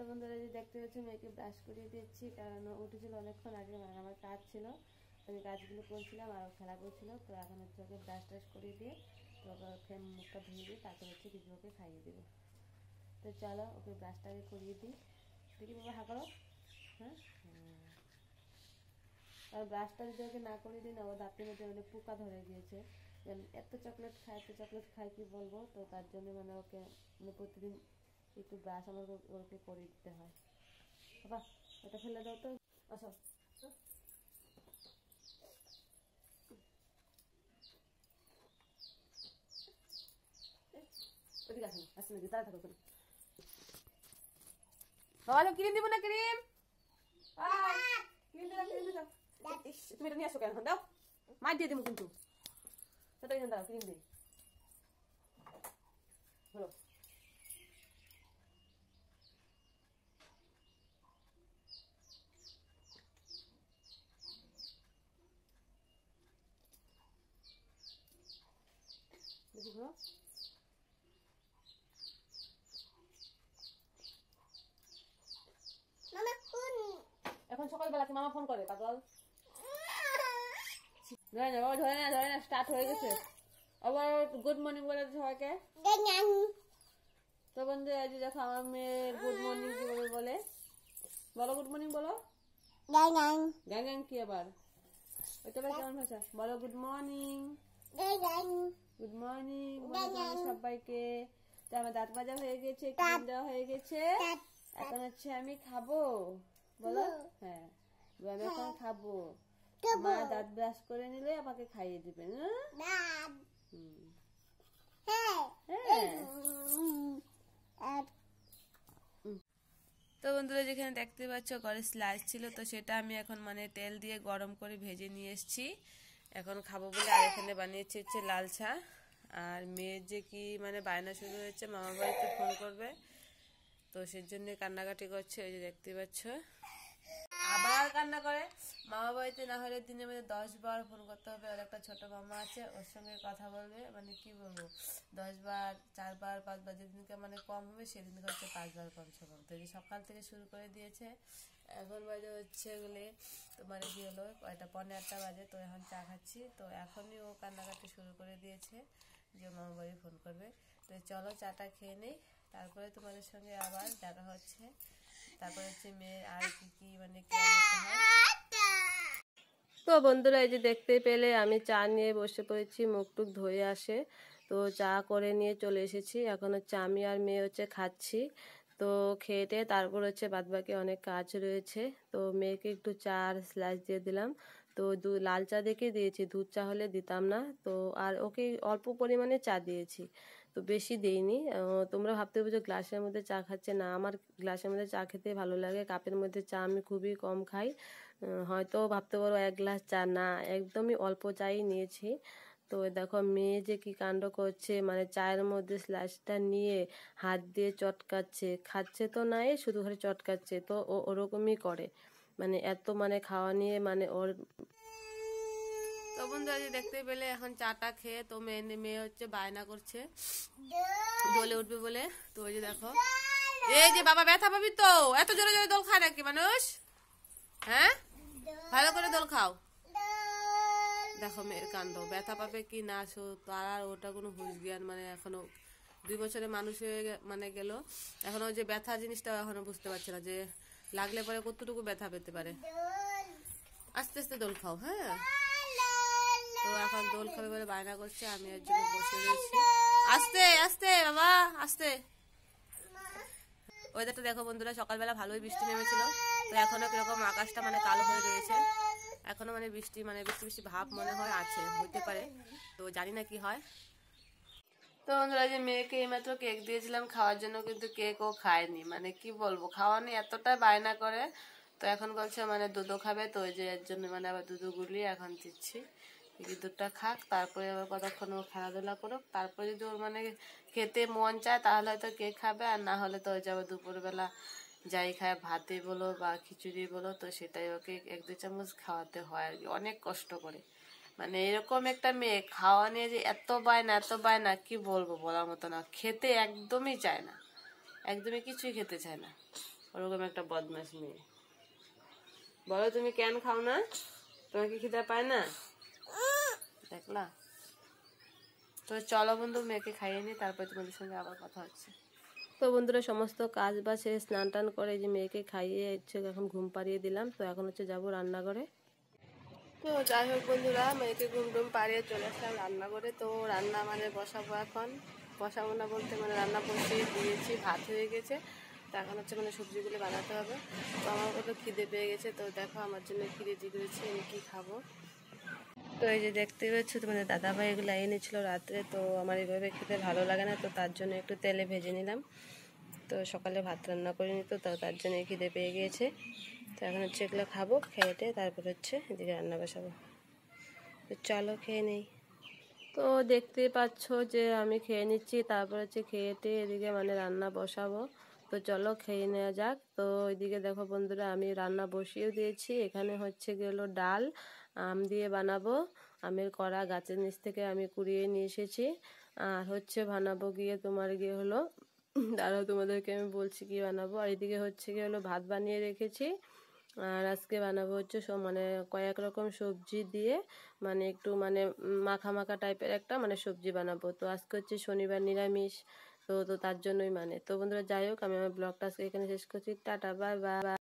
তো বন্ধুরা যে দেখতে পাচ্ছি মেয়েকে ব্রাশ করিয়ে দিচ্ছি, কারণ উঠেছিল অনেকক্ষণ আগে, মানে আমার কাজ ছিল, আমি কাজগুলো করছিলাম আর খেলা করছিল। তো এখন হচ্ছে ওকে ব্রাশ ট্রাশ করিয়ে দিয়ে তো ওকে মুখটা ধুয়ে দিই, তারপর হচ্ছে কিছু ওকে খাইয়ে দেবো। তো চলো ওকে ব্রাশটাকে করিয়ে দিই। দেখি বাবা হা করো। হ্যাঁ, আর ব্রাশটা যদি ওকে না করিয়ে দিই না, ও দাঁতের মধ্যে মানে পোকা ধরে গিয়েছে। এত চকলেট খায় কি বলবো। তো তার জন্য মানে ওকে মানে প্রতিদিন একটু ব্রাশ আমাকে ওকে করে দিতে হয়। বাবা ওটা ফেলে দাও তো, আসো ওদিকে আসেন, আসেন নাকি তারা থাকো ওখানে। বাবা ক্রিম দিব না, ক্রিম ক্রিম দাও, ক্রিম দাও। তুমি এটা নিয়ে আসো কেন, দাও মার দিয়ে দেবো কিন্তু। সেটা দাও, ক্রিম দিই বলো। দেখি বলো, এখন সকালবেলা কি মামা ফোন করে পাগল? ধরে না স্টার্ট হয়ে গেছে আবার। গুড মর্নিং বলে সবাইকে। তো বন্ধু আজ দেখো আমার মেয়ে গুড মর্নিং কিভাবে বলে, বলো গুড মর্নিং বলো। গ্যাং গ্যাং কি আবার, ওইটা কেমন ভাষা? বলো গুড মর্নিং। গুড মর্নিং সবাইকে। তো আমার দাঁত মাজা হয়ে গেছে, ক্রিম দেওয়া হয়ে গেছে, এখন হচ্ছে আমি খাবো। বলো হ্যাঁ, আমি এখন খাবো। মা দাঁত ব্রাশ করে নিলে আমাকে খাইয়ে দিবেন। তো বন্ধুরা যেখানে দেখতে পাচ্ছ ঘরে স্লাইস ছিল, তো সেটা আমি এখন মানে তেল দিয়ে গরম করে ভেজে নিয়ে এসেছি, এখন খাবো বলে। আর এখানে বানিয়েছি হচ্ছে লাল চা। আর মেয়ের যে কি মানে বায়না শুরু হয়েছে, মামা বাড়িতে ফোন করবে, তো সেজন্য কান্নাকাটি করছে, ওই যে দেখতে পাচ্ছ। আবার কান্না করে, মামা বাড়িতে না হলে দিনে মধ্যে 10 বার ফোন করতে হবে। ওর একটা ছোট মামা আছে, ওর সঙ্গে কথা বলবে, মানে কি বলবো 10 বার 4 বার 5 বার, যেদিনকে মানে কম হবে সেদিনকে হচ্ছে 5 বার কমছে কম। তো এই সকাল থেকে শুরু করে দিয়েছে, এখন বাজে হচ্ছে গেলে তোমার কি হলো 8:15 বাজে। তো এখন চা খাচ্ছি, তো এখনই ও কান্নাকাটি শুরু করে দিয়েছে যে মামা বাড়ি ফোন করবে। তো চলো চাটা খেয়ে নেই, তারপরে তোমাদের সঙ্গে আবার দেখা হচ্ছে। তারপরে হচ্ছে মেয়ের আর কি মানে তো বন্ধুরা এই যে দেখতে পেলে আমি চা নিয়ে বসে পড়েছি, মুখ টুক ধুয়ে আসে। তো চা করে নিয়ে চলে এসেছি, এখন হচ্ছে আমি আর মেয়ে হচ্ছে খাচ্ছি। তো খেয়ে তারপর হচ্ছে বাদবাকি অনেক কাজ রয়েছে। তো মেয়েকে একটু চা আর স্লাইস দিয়ে দিলাম। তো লাল চা দেখে দিয়েছি, দুধ চা হলে দিতাম না। তো আর ওকে অল্প পরিমাণে চা দিয়েছি, তো বেশি দেইনি। তোমরা ভাবতে পারছো গ্লাসের মধ্যে চা খাচ্ছে, না আমার গ্লাসের মধ্যে চা খেতে ভালো লাগে, কাপের মধ্যে চা আমি খুবই কম খাই। হয়তো ভাবতে পারো 1 গ্লাস চা, না একদমই অল্প চাই নিয়েছি। তো দেখো মেয়ে যে কি কাণ্ড করছে, মানে চায়ের মধ্যে স্লাইসটা নিয়ে হাত দিয়ে চটকাচ্ছে, খাচ্ছে তো নাই শুধু ঘরে চটকাচ্ছে। তো ও ওরকমই করে, মানে এত মানে খাওয়া নিয়ে মানে ওর। তো বন্ধুরা যে দেখতে পেলে এখন চাটা খেয়ে তো মেয়ে হচ্ছে বায়না করছে দোলে উঠবে বলে। তো ওই যে দেখো, এই যে বাবা ব্যথা পাবি তো, এত জোরে জোরে দোল খায় নাকি মানুষ? হ্যাঁ ভালো করে দোল খাও। দেখো মেয়ের কাণ্ড, ব্যথা পাবে কি না তার আর ওটা কোনো হুঁশ জ্ঞান মানে এখনো 2 বছরে মানুষ হয়ে মানে গেল, এখনো যে ব্যথা জিনিসটা এখনো বুঝতে পারছে না, যে লাগলে পরে কতটুকু ব্যথা পেতে পারে। আস্তে আস্তে দোল খাও। হ্যাঁ, তো এখন দোল খাবে বলে বায়না করছে, আমি এর জন্য বসে রয়েছি। আস্তে আস্তে বাবা আস্তে। ওয়েদারটা দেখো বন্ধুরা, সকালবেলা ভালোই বৃষ্টি নেমেছিল, তো এখনো কিরকম আকাশটা মানে কালো হয়ে রয়েছে, এখনো মানে বৃষ্টি বৃষ্টি ভাব মনে হয় আছে, হইতে পারে, তো জানি না কি হয়। তো বন্ধুরা যে মেয়েকে এইমাত্র কেক দিয়েছিলাম খাওয়ার জন্য, কিন্তু কেক ও খায়নি, মানে কি বলবো খাওয়ানি এতটা বায়না করে। তো এখন বলছে মানে দুধও খাবে, তো ওই যে এর জন্য মানে আবার দুধ গুলিয়ে এখন দিচ্ছি, দুধটা খাক, তারপরে আবার কতক্ষণ ও খেলাধুলা করুক, তারপরে যদি ওর মানে খেতে মন চায় তাহলে হয়তো কেক খাবে, আর না হলে তো ওই যাবে দুপুরবেলা যাই খায় ভাতে বলো বা খিচুড়ি বলো, তো সেটাই ওকে 1-2 চামচ খাওয়াতে হয় আর কি, অনেক কষ্ট করে। মানে এরকম একটা মেয়ে খাওয়া নিয়ে যে এত বায়না কি বলবো বলার মতো না, খেতে একদমই চায় না, একদমই কিছুই খেতে চায় না। ওরকম একটা বদমাশ মেয়ে। বলো তুমি কেন খাও না? তোমার কি খিদে পায় না? দেখলা? তো চলো বন্ধু, মেয়েকে খাইয়ে নি, তারপর তোমাদের সঙ্গে আবার কথা হচ্ছে। তো বন্ধুরা, সমস্ত কাজ বা শেষ, স্নান টান করে যে মেয়েকে খাইয়ে হচ্ছে এখন ঘুম পাড়িয়ে দিলাম। তো এখন হচ্ছে যাবো রান্নাঘরে। তো যাই হোক বন্ধুরা, মেয়েকে ঘুম টুম পাড়িয়ে চলে আসলাম রান্নাঘরে। তো রান্না মানে বসাবো এখন। বসাবো না বলতে মানে রান্না বসিয়ে দিয়েছি, ভাত হয়ে গেছে। তো এখন হচ্ছে মানে সবজিগুলো বানাতে হবে। তো আমার কত খিদে পেয়ে গেছে। তো দেখো আমার জন্য কী রেডি করেছি, আমি কী খাবো। তো এই যে দেখতে পাচ্ছ তোমাদের দাদাভাই এগুলো এনেছিল রাত্রে। তো আমার এইভাবে খেতে ভালো লাগে না, তো তার জন্য একটু তেলে ভেজে নিলাম। তো সকালে ভাত রান্না করে নিত, তো তার জন্য খিদে পেয়ে গিয়েছে। তো এখন হচ্ছে এগুলো খাবো, খেয়ে তারপর হচ্ছে এদিকে রান্না বসাবো। তো চলো খেয়ে নেই। তো দেখতেই পাচ্ছ যে আমি খেয়ে নিচ্ছি, তারপর হচ্ছে খেয়েতে এদিকে মানে রান্না বসাবো। তো চলো খেয়ে নেওয়া যাক। তো এদিকে দেখো বন্ধুরা, আমি রান্না বসিয়েও দিয়েছি। এখানে হচ্ছে গেলো ডাল, আম দিয়ে বানাবো। আমের কড়া গাছের নিচ থেকে আমি কুড়িয়ে নিয়ে এসেছি। আর হচ্ছে বানাবো গিয়ে তোমার গিয়ে হলো, দাঁড়াও তোমাদেরকে আমি বলছি কি বানাবো। আর এদিকে হচ্ছে গিয়ে হলো ভাত বানিয়ে রেখেছি। আর আজকে বানাবো হচ্ছে মানে কয়েক রকম সবজি দিয়ে মানে একটু মানে মাখা মাখা টাইপের একটা মানে সবজি বানাবো। তো আজকে হচ্ছে শনিবার, নিরামিষ। তো তার জন্যই মানে। তো বন্ধুরা যাই হোক, আমি আমার ব্লগটা আজকে এখানে শেষ করছি। Tata, bye bye.